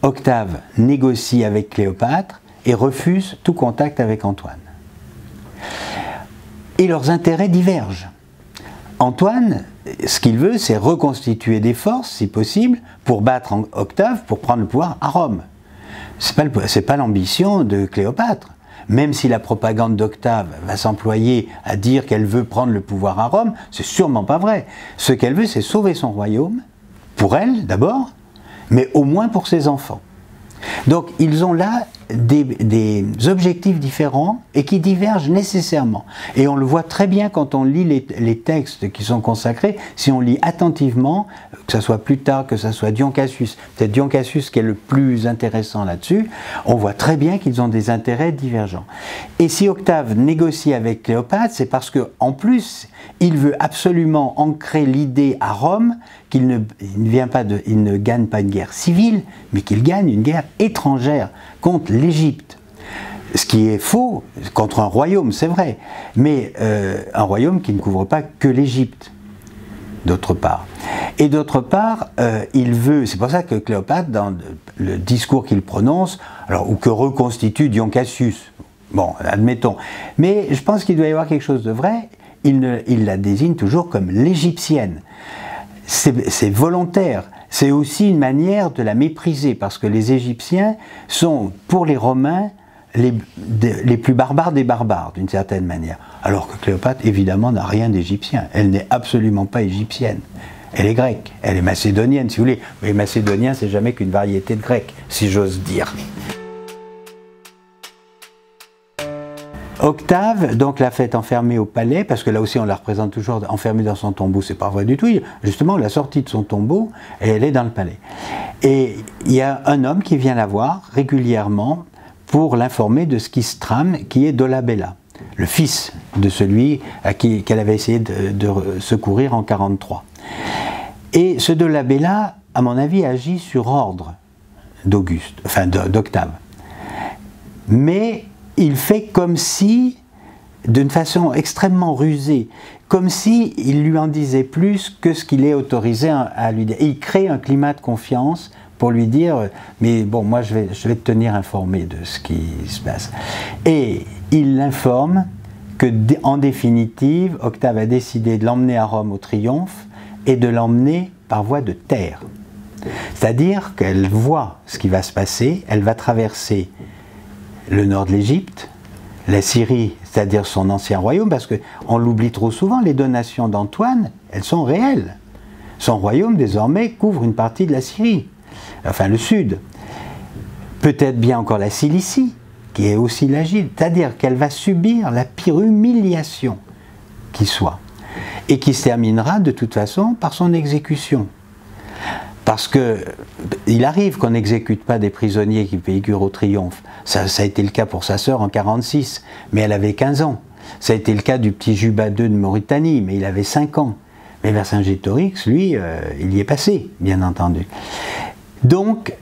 Octave négocie avec Cléopâtre et refuse tout contact avec Antoine. Et leurs intérêts divergent. Antoine, ce qu'il veut, c'est reconstituer des forces, si possible, pour battre Octave, pour prendre le pouvoir à Rome. C'est pas l'ambition de Cléopâtre. Même si la propagande d'Octave va s'employer à dire qu'elle veut prendre le pouvoir à Rome, c'est sûrement pas vrai. Ce qu'elle veut, c'est sauver son royaume, pour elle d'abord, mais au moins pour ses enfants. Donc ils ont là des objectifs différents et qui divergent nécessairement. Et on le voit très bien quand on lit les textes qui sont consacrés, si on lit attentivement, que ce soit Plutarque, que ce soit Dion Cassius, peut-être Dion Cassius qui est le plus intéressant là-dessus, on voit très bien qu'ils ont des intérêts divergents. Et si Octave négocie avec Cléopâtre, c'est parce qu'en plus, il veut absolument ancrer l'idée à Rome qu'il ne gagne pas une guerre civile, mais qu'il gagne une guerre étrangère contre l'Égypte. Ce qui est faux contre un royaume, c'est vrai, mais un royaume qui ne couvre pas que l'Égypte, d'autre part. Et d'autre part, il veut, c'est pour ça que Cléopâtre, dans le discours qu'il prononce, ou que reconstitue Dion Cassius, bon, admettons, mais je pense qu'il doit y avoir quelque chose de vrai, il la désigne toujours comme l'Égyptienne. C'est volontaire. C'est aussi une manière de la mépriser, parce que les Égyptiens sont, pour les Romains, les plus barbares des barbares, d'une certaine manière. Alors que Cléopâtre, évidemment, n'a rien d'égyptien. Elle n'est absolument pas égyptienne. Elle est grecque. Elle est macédonienne, si vous voulez. Mais macédonien, c'est jamais qu'une variété de grec, si j'ose dire. Octave, donc, l'a fait enfermer au palais, parce que là aussi on la représente toujours enfermée dans son tombeau, c'est pas vrai du tout. Justement, on l'a sortie de son tombeau et elle est dans le palais. Et il y a un homme qui vient la voir régulièrement pour l'informer de ce qui se trame, qui est Dolabella, le fils de celui qu'elle avait essayé de secourir en 1943. Et ce Dolabella, à mon avis, agit sur ordre d'Octave. Mais il fait comme si, d'une façon extrêmement rusée, comme s'il lui en disait plus que ce qu'il est autorisé à lui dire. Et il crée un climat de confiance pour lui dire « mais bon, moi je vais te tenir informé de ce qui se passe ». Et il l'informe que, en définitive, Octave a décidé de l'emmener à Rome au triomphe et de l'emmener par voie de terre. C'est-à-dire qu'elle voit ce qui va se passer, elle va traverser le nord de l'Égypte, la Syrie, c'est-à-dire son ancien royaume, parce qu'on l'oublie trop souvent, les donations d'Antoine, elles sont réelles. Son royaume, désormais, couvre une partie de la Syrie, enfin le sud. Peut-être bien encore la Cilicie, qui est aussi l'Agile, c'est-à-dire qu'elle va subir la pire humiliation qui soit, et qui se terminera de toute façon par son exécution. Parce qu'il arrive qu'on n'exécute pas des prisonniers qui figurent au triomphe. Ça a été le cas pour sa sœur en 1946, mais elle avait 15 ans. Ça a été le cas du petit Juba II de Mauritanie, mais il avait 5 ans. Mais Vercingétorix, lui, il y est passé, bien entendu. Donc,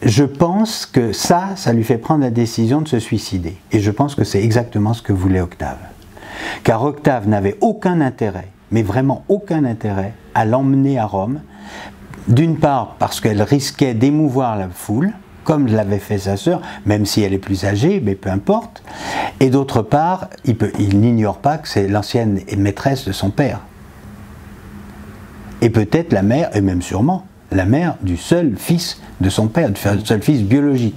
je pense que ça lui fait prendre la décision de se suicider. Et je pense que c'est exactement ce que voulait Octave. Car Octave n'avait aucun intérêt, mais vraiment aucun intérêt, à l'emmener à Rome. D'une part, parce qu'elle risquait d'émouvoir la foule, comme l'avait fait sa sœur, même si elle est plus âgée, mais peu importe. Et d'autre part, il n'ignore pas que c'est l'ancienne maîtresse de son père. Et peut-être la mère, et même sûrement, la mère du seul fils de son père, du seul fils biologique.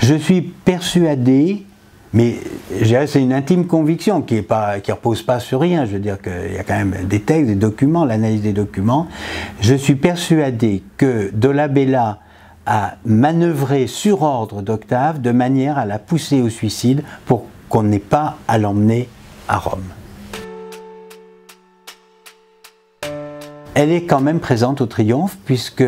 Je suis persuadé, mais c'est une intime conviction qui ne repose pas sur rien, je veux dire qu'il y a quand même des textes, des documents, l'analyse des documents. Je suis persuadé que Dolabella a manœuvré sur ordre d'Octave de manière à la pousser au suicide pour qu'on n'ait pas à l'emmener à Rome. Elle est quand même présente au triomphe puisque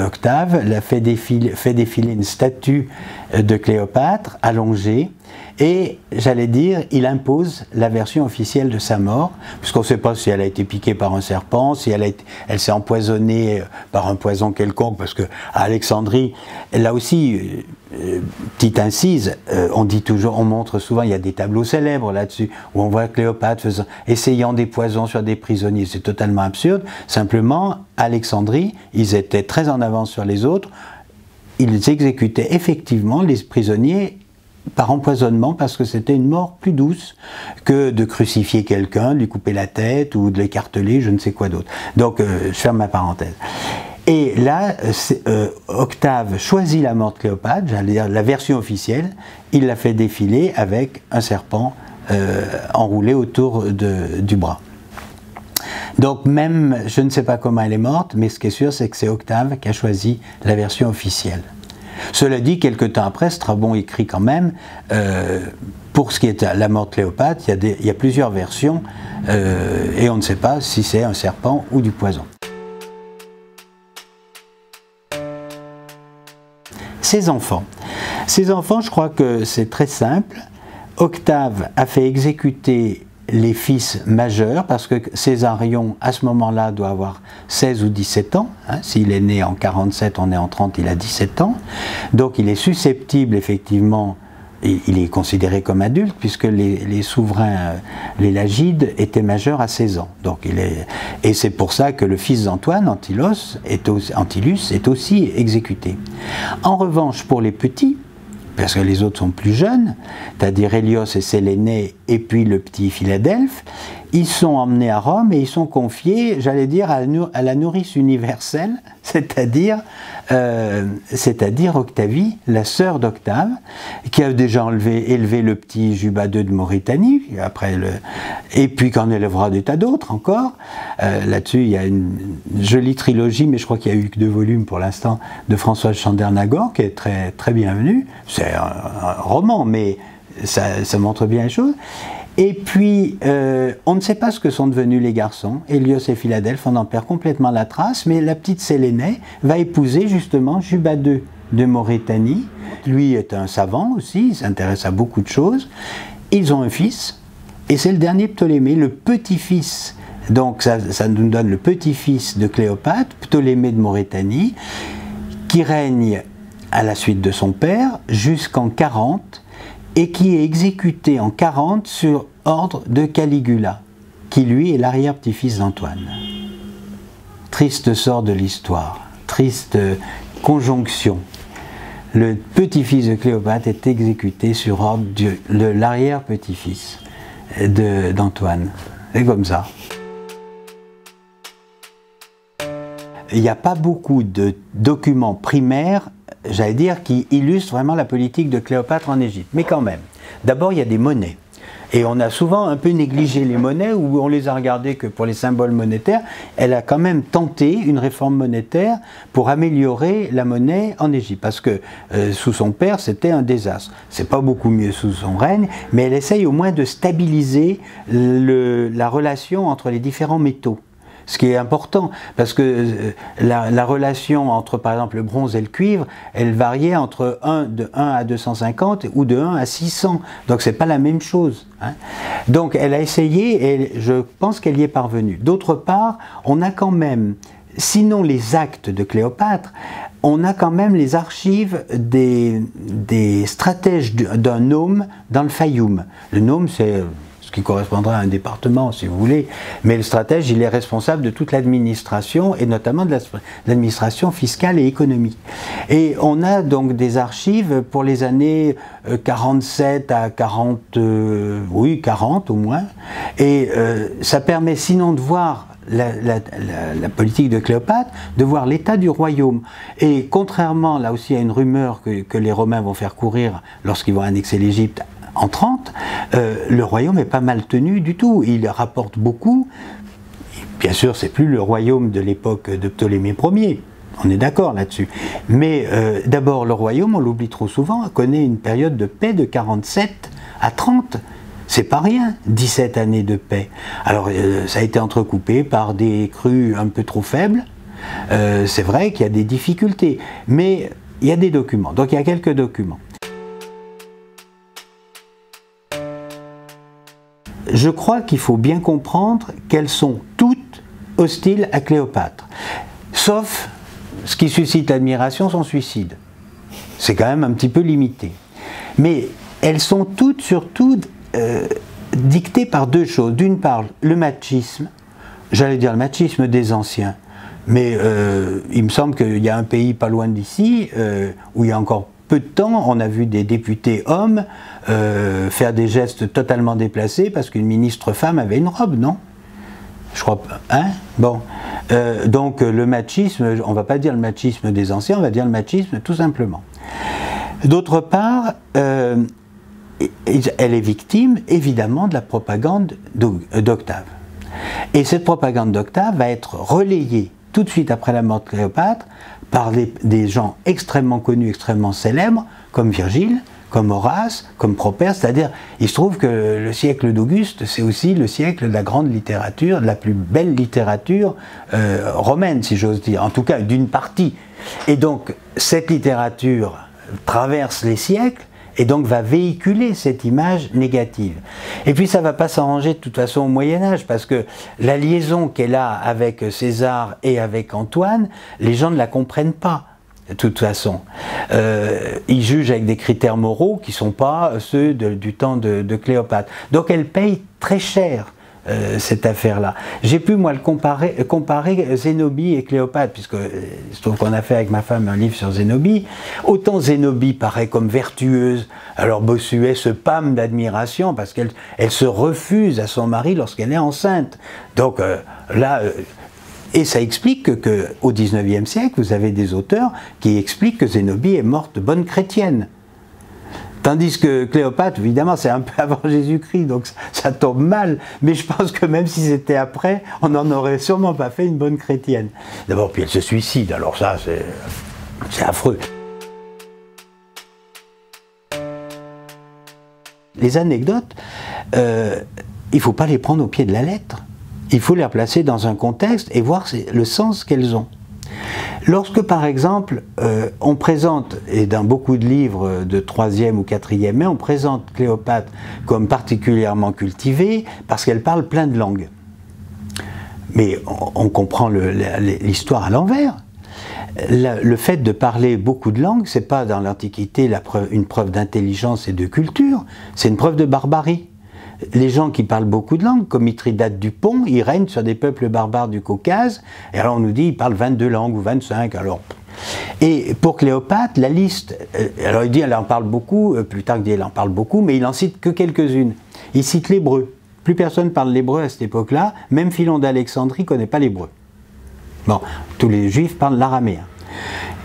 Octave fait défiler une statue de Cléopâtre allongée et, j'allais dire, il impose la version officielle de sa mort, puisqu'on ne sait pas si elle a été piquée par un serpent, si elle s'est empoisonnée par un poison quelconque, parce qu'à Alexandrie, là aussi, petite incise, on montre souvent, il y a des tableaux célèbres là-dessus, où on voit Cléopâtre essayant des poisons sur des prisonniers. C'est totalement absurde. Simplement, à Alexandrie, ils étaient très en avance sur les autres. Ils exécutaient effectivement les prisonniers par empoisonnement, parce que c'était une mort plus douce que de crucifier quelqu'un, de lui couper la tête ou de l'écarteler, je ne sais quoi d'autre. Donc, je ferme ma parenthèse. Et là, Octave choisit la mort de Cléopâtre, j'allais dire la version officielle, il la fait défiler avec un serpent enroulé autour du bras. Donc même, je ne sais pas comment elle est morte, mais ce qui est sûr, c'est que c'est Octave qui a choisi la version officielle. Cela dit, quelques temps après, Strabon écrit quand même, pour ce qui est la mort de Cléopâtre, il y a plusieurs versions, et on ne sait pas si c'est un serpent ou du poison. Ses enfants, je crois que c'est très simple. Octave a fait exécuter les fils majeurs, parce que Césarion, à ce moment-là, doit avoir 16 ou 17 ans. Hein. S'il est né en 47, on est en 30, il a 17 ans. Donc il est susceptible, effectivement, et il est considéré comme adulte, puisque les souverains, les Lagides, étaient majeurs à 16 ans. Donc et c'est pour ça que le fils d'Antoine, Antillus, est aussi exécuté. En revanche, pour les petits, parce que les autres sont plus jeunes, c'est-à-dire Hélios et Séléné, et puis le petit Philadelphe, ils sont emmenés à Rome et ils sont confiés, j'allais dire, à la nourrice universelle, c'est-à-dire Octavie, la sœur d'Octave, qui a déjà élevé le petit Juba II de Mauritanie, et puis qu'en élèvera des tas d'autres encore. Là-dessus, il y a une jolie trilogie, mais je crois qu'il n'y a eu que 2 volumes pour l'instant, de Françoise Chandernagor, qui est très, très bienvenue. C'est un roman, mais ça montre bien les choses. Et puis, on ne sait pas ce que sont devenus les garçons. Hélios et Philadelphe, on en perd complètement la trace, mais la petite Séléné va épouser justement Juba II de Mauritanie. Lui est un savant aussi, il s'intéresse à beaucoup de choses. Ils ont un fils, Et c'est le dernier Ptolémée, le petit-fils. Donc ça nous donne le petit-fils de Cléopâtre, Ptolémée de Maurétanie, qui règne à la suite de son père jusqu'en 40 et qui est exécuté en 40 sur ordre de Caligula, qui lui est l'arrière-petit-fils d'Antoine. Triste sort de l'histoire, triste conjonction. Le petit-fils de Cléopâtre est exécuté sur ordre de l'arrière-petit-fils d'Antoine. C'est comme ça. Il n'y a pas beaucoup de documents primaires, j'allais dire, qui illustrent vraiment la politique de Cléopâtre en Égypte. Mais quand même, d'abord il y a des monnaies. Et on a souvent un peu négligé les monnaies, ou on les a regardées que pour les symboles monétaires. Elle a quand même tenté une réforme monétaire pour améliorer la monnaie en Égypte. Parce que sous son père, c'était un désastre. C'est pas beaucoup mieux sous son règne, mais elle essaye au moins de stabiliser la relation entre les différents métaux. Ce qui est important, parce que la relation entre, par exemple, le bronze et le cuivre, elle variait de 1 à 250 ou de 1 à 600. Donc c'est pas la même chose. Hein. Donc elle a essayé et je pense qu'elle y est parvenue. D'autre part, on a quand même, sinon les actes de Cléopâtre, on a quand même les archives des stratèges d'un nome dans le Fayoum. Le nome, c'est ce qui correspondra à un département, si vous voulez, mais le stratège, il est responsable de toute l'administration, et notamment de l'administration fiscale et économique. Et on a donc des archives pour les années 47 à 40, oui, 40 au moins, et ça permet sinon de voir la politique de Cléopâtre, de voir l'état du royaume. Et contrairement, là aussi, à une rumeur que les Romains vont faire courir lorsqu'ils vont annexer l'Égypte, en 30, le royaume n'est pas mal tenu du tout. Il rapporte beaucoup. Bien sûr, c'est plus le royaume de l'époque de Ptolémée Ier. On est d'accord là-dessus. Mais d'abord, le royaume, on l'oublie trop souvent, connaît une période de paix de 47 à 30. C'est pas rien, 17 années de paix. Alors, ça a été entrecoupé par des crues un peu trop faibles. C'est vrai qu'il y a des difficultés. Mais il y a des documents. Donc, il y a quelques documents. Je crois qu'il faut bien comprendre qu'elles sont toutes hostiles à Cléopâtre. Sauf ce qui suscite l'admiration, son suicide. C'est quand même un petit peu limité. Mais elles sont toutes, surtout, dictées par deux choses. D'une part, le machisme, j'allais dire le machisme des anciens. Mais il me semble qu'il y a un pays pas loin d'ici, où il y a encore peu de temps, on a vu des députés hommes faire des gestes totalement déplacés parce qu'une ministre femme avait une robe, non? Je crois pas. Hein? Bon. Donc le machisme, on ne va pas dire le machisme des anciens, on va dire le machisme tout simplement. D'autre part, elle est victime évidemment de la propagande d'Octave. Et cette propagande d'Octave va être relayée tout de suite après la mort de Cléopâtre par des gens extrêmement connus, extrêmement célèbres, comme Virgile, comme Horace, comme Properce, c'est-à-dire, il se trouve que le siècle d'Auguste, c'est aussi le siècle de la grande littérature, de la plus belle littérature romaine, si j'ose dire, en tout cas d'une partie. Et donc, cette littérature traverse les siècles, et donc va véhiculer cette image négative. Et puis ça ne va pas s'arranger de toute façon au Moyen-Âge, parce que la liaison qu'elle a avec César et avec Antoine, les gens ne la comprennent pas, de toute façon. Ils jugent avec des critères moraux qui ne sont pas ceux du temps de Cléopâtre. Donc elle paye très cher cette affaire-là. J'ai pu, moi, comparer Zénobie et Cléopâtre, puisque il se trouve qu'on a fait avec ma femme un livre sur Zénobie. Autant Zénobie paraît comme vertueuse, alors Bossuet se pâme d'admiration parce qu'elle se refuse à son mari lorsqu'elle est enceinte. Donc là... Et ça explique qu'au XIXe siècle, vous avez des auteurs qui expliquent que Zénobie est morte bonne chrétienne. Tandis que Cléopâtre, évidemment, c'est un peu avant Jésus-Christ, donc ça tombe mal. Mais je pense que même si c'était après, on n'en aurait sûrement pas fait une bonne chrétienne. D'abord, puis elle se suicide, alors ça, c'est affreux. Les anecdotes, il ne faut pas les prendre au pied de la lettre. Il faut les replacer dans un contexte et voir le sens qu'elles ont. Lorsque, par exemple, on présente, et dans beaucoup de livres de 3e ou 4e mai, on présente Cléopâtre comme particulièrement cultivée parce qu'elle parle plein de langues. Mais on comprend l'histoire à l'envers. Le fait de parler beaucoup de langues, c'est pas dans l'Antiquité une preuve d'intelligence et de culture, c'est une preuve de barbarie. Les gens qui parlent beaucoup de langues, comme Mithridate du Pont, ils règnent sur des peuples barbares du Caucase, et alors on nous dit qu'ils parlent 22 langues ou 25, alors... Et pour Cléopâtre, la liste, alors il dit elle en parle beaucoup, plus tard il dit elle en parle beaucoup, mais il en cite que quelques-unes. Il cite l'hébreu. Plus personne parle l'hébreu à cette époque-là, même Philon d'Alexandrie ne connaît pas l'hébreu. Bon, tous les juifs parlent l'araméen.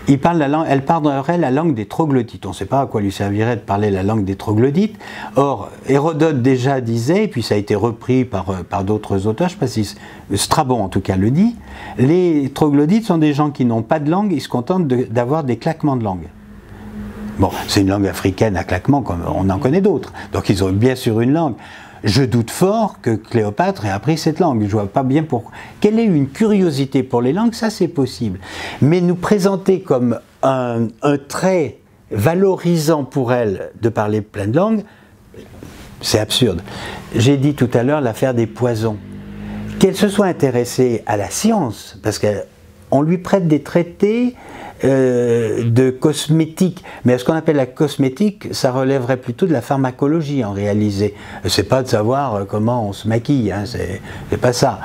Elle parlerait la langue des troglodytes. On ne sait pas à quoi lui servirait de parler la langue des troglodytes. Or, Hérodote déjà disait, et puis ça a été repris par d'autres auteurs, je ne sais pas si Strabon en tout cas le dit, les troglodytes sont des gens qui n'ont pas de langue, ils se contentent d'avoir des claquements de langue. Bon, c'est une langue africaine à claquements, comme on en connaît d'autres. Donc ils ont bien sûr une langue. Je doute fort que Cléopâtre ait appris cette langue. Je ne vois pas bien pourquoi. Qu'elle ait une curiosité pour les langues, ça c'est possible. Mais nous présenter comme un trait valorisant pour elle de parler plein de langues, c'est absurde. J'ai dit tout à l'heure l'affaire des poisons. Qu'elle se soit intéressée à la science, parce qu'on lui prête des traités de cosmétique, mais ce qu'on appelle la cosmétique, ça relèverait plutôt de la pharmacologie en réalité. C'est pas de savoir comment on se maquille, hein, c'est pas ça.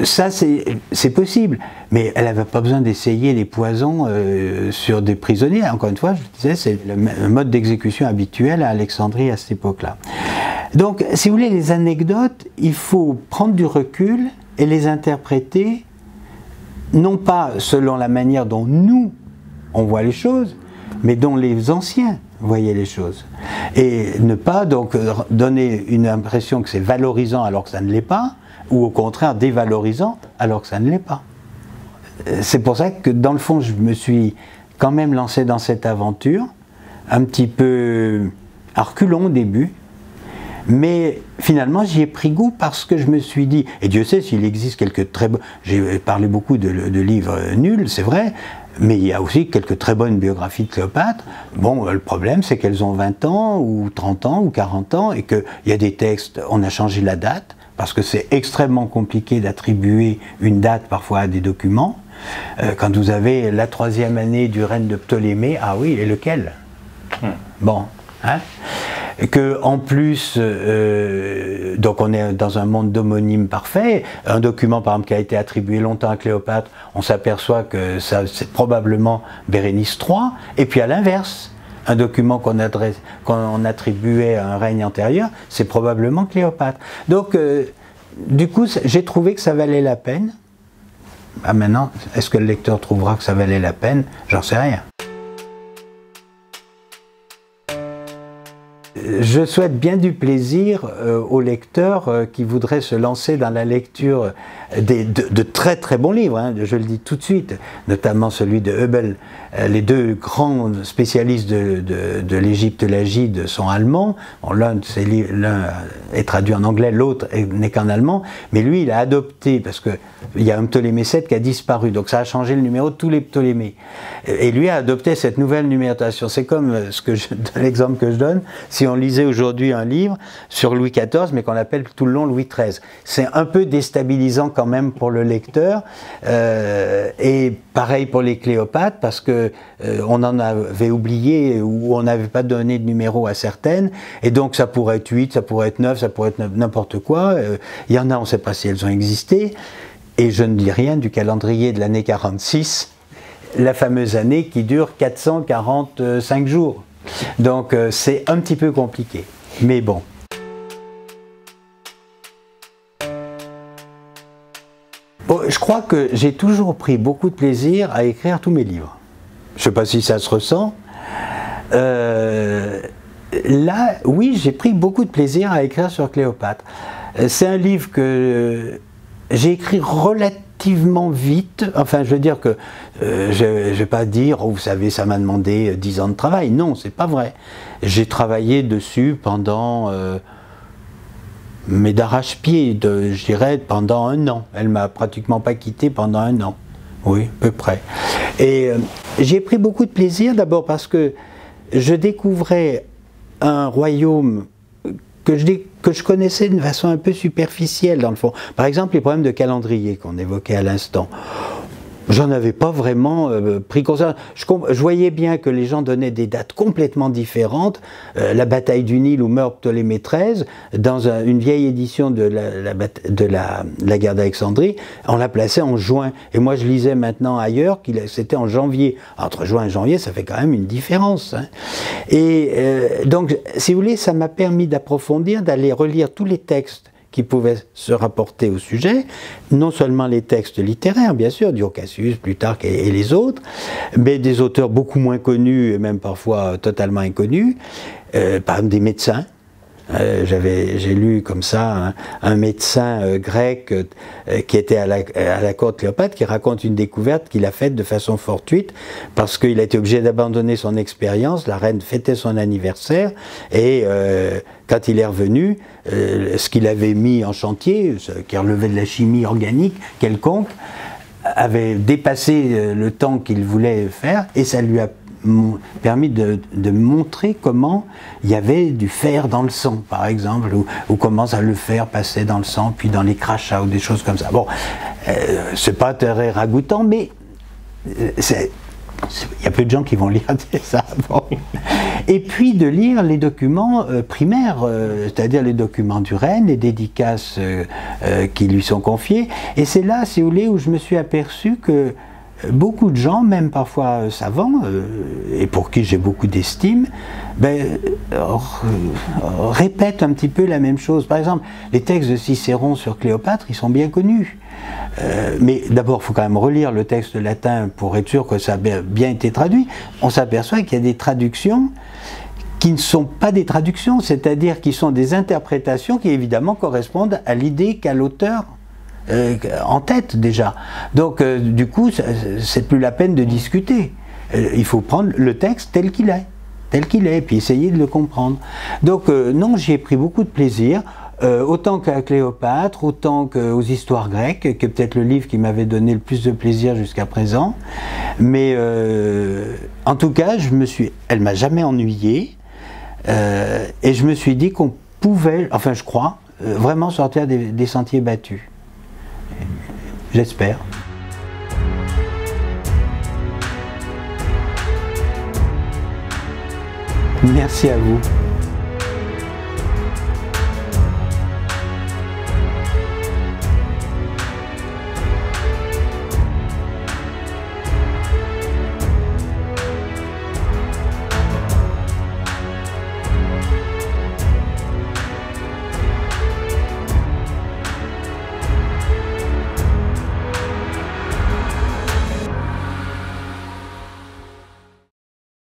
Ça c'est possible, mais elle n'avait pas besoin d'essayer les poisons sur des prisonniers. Encore une fois, je disais, c'est le mode d'exécution habituel à Alexandrie à cette époque-là. Donc, si vous voulez, les anecdotes, il faut prendre du recul et les interpréter non pas selon la manière dont nous, on voit les choses, mais dont les anciens voyaient les choses. Et ne pas donc donner une impression que c'est valorisant alors que ça ne l'est pas, ou au contraire dévalorisant alors que ça ne l'est pas. C'est pour ça que dans le fond, je me suis quand même lancé dans cette aventure, un petit peu à reculons au début, mais finalement j'y ai pris goût parce que je me suis dit, et Dieu sait s'il existe quelques très bons, j'ai parlé beaucoup de livres nuls, c'est vrai, mais il y a aussi quelques très bonnes biographies de Cléopâtre. Bon, le problème c'est qu'elles ont 20 ans, ou 30 ans, ou 40 ans, et qu'il y a des textes, on a changé la date, parce que c'est extrêmement compliqué d'attribuer une date parfois à des documents. Quand vous avez la 3e année du règne de Ptolémée, ah oui, et lequel? Bon, hein? Que en plus, donc on est dans un monde d'homonymes parfaits. Un document par exemple qui a été attribué longtemps à Cléopâtre, on s'aperçoit que c'est probablement Bérénice III. Et puis à l'inverse, un document qu'on attribuait à un règne antérieur, c'est probablement Cléopâtre. Donc du coup, j'ai trouvé que ça valait la peine. Ah, maintenant, est-ce que le lecteur trouvera que ça valait la peine? J'en sais rien. Je souhaite bien du plaisir aux lecteurs qui voudraient se lancer dans la lecture de très très bons livres, hein, je le dis tout de suite, notamment celui de Hubel. Les deux grands spécialistes de l'Égyptologie sont allemands. Bon, l'un est traduit en anglais, l'autre n'est qu'en allemand, mais lui il a adopté, parce qu'il y a un Ptolémée VII qui a disparu, donc ça a changé le numéro de tous les Ptolémées. Et lui a adopté cette nouvelle numérotation. C'est comme l'exemple que je donne, si on lisait aujourd'hui un livre sur Louis XIV, mais qu'on appelle tout le long Louis XIII. C'est un peu déstabilisant quand même pour le lecteur, et pareil pour les Cléopâtres, parce que on en avait oublié, ou on n'avait pas donné de numéro à certaines, et donc ça pourrait être 8, ça pourrait être 9, ça pourrait être n'importe quoi. Il y en a, on ne sait pas si elles ont existé, et je ne dis rien du calendrier de l'année 46, la fameuse année qui dure 445 jours. Donc c'est un petit peu compliqué, mais bon. Bon, je crois que j'ai toujours pris beaucoup de plaisir à écrire tous mes livres. Je ne sais pas si ça se ressent. Là, oui, j'ai pris beaucoup de plaisir à écrire sur Cléopâtre. C'est un livre que j'ai écrit relativement vite. Enfin, je veux dire que je ne vais pas dire, oh, vous savez, ça m'a demandé 10 ans de travail. Non, c'est pas vrai. J'ai travaillé dessus pendant, mais d'arrache-pied, je dirais, pendant 1 an. Elle m'a pratiquement pas quitté pendant 1 an. oui, à peu près. Et j'ai pris beaucoup de plaisir, d'abord parce que je découvrais un royaume que je connaissais d'une façon un peu superficielle dans le fond. Par exemple, les problèmes de calendrier qu'on évoquait à l'instant. J'en avais pas vraiment pris conscience. Je voyais bien que les gens donnaient des dates complètement différentes. La bataille du Nil où meurt Ptolémée XIII, dans une vieille édition de la guerre d'Alexandrie, on l'a placé en juin. Et moi je lisais maintenant ailleurs qu'il c'était en janvier. Entre juin et janvier, ça fait quand même une différence. Hein. Et donc, si vous voulez, ça m'a permis d'approfondir, d'aller relire tous les textes qui pouvaient se rapporter au sujet, non seulement les textes littéraires, bien sûr, Dio Cassius, Plutarque et les autres, mais des auteurs beaucoup moins connus et même parfois totalement inconnus, par exemple des médecins. J'ai lu comme ça un médecin grec qui était à la cour de Cléopâtre qui raconte une découverte qu'il a faite de façon fortuite parce qu'il a été obligé d'abandonner son expérience. La reine fêtait son anniversaire et quand il est revenu, ce qu'il avait mis en chantier, ce qui relevait de la chimie organique quelconque, avait dépassé le temps qu'il voulait faire et ça lui a permis de montrer comment il y avait du fer dans le sang, par exemple, ou comment ça le fer passait dans le sang, puis dans les crachats, ou des choses comme ça. Bon, c'est pas très ragoûtant, mais il y a peu de gens qui vont lire ça. Bon. Et puis de lire les documents primaires, c'est-à-dire les documents du règne, les dédicaces qui lui sont confiées. Et c'est là, si vous voulez, où je me suis aperçu que beaucoup de gens, même parfois savants, et pour qui j'ai beaucoup d'estime, répètent un petit peu la même chose. Par exemple, les textes de Cicéron sur Cléopâtre, ils sont bien connus. Mais d'abord, il faut quand même relire le texte latin pour être sûr que ça a bien été traduit. On s'aperçoit qu'il y a des traductions qui ne sont pas des traductions, c'est-à-dire qui sont des interprétations qui évidemment correspondent à l'idée qu'a l'auteur en tête déjà. Donc du coup, c'est plus la peine de discuter. Il faut prendre le texte tel qu'il est, puis essayer de le comprendre. Donc non, j'y ai pris beaucoup de plaisir, autant qu'à Cléopâtre, autant qu'aux histoires grecques, qui est peut-être le livre qui m'avait donné le plus de plaisir jusqu'à présent. Mais en tout cas, elle m'a jamais ennuyé, et je me suis dit qu'on pouvait, enfin je crois, vraiment sortir des sentiers battus. J'espère. Merci à vous.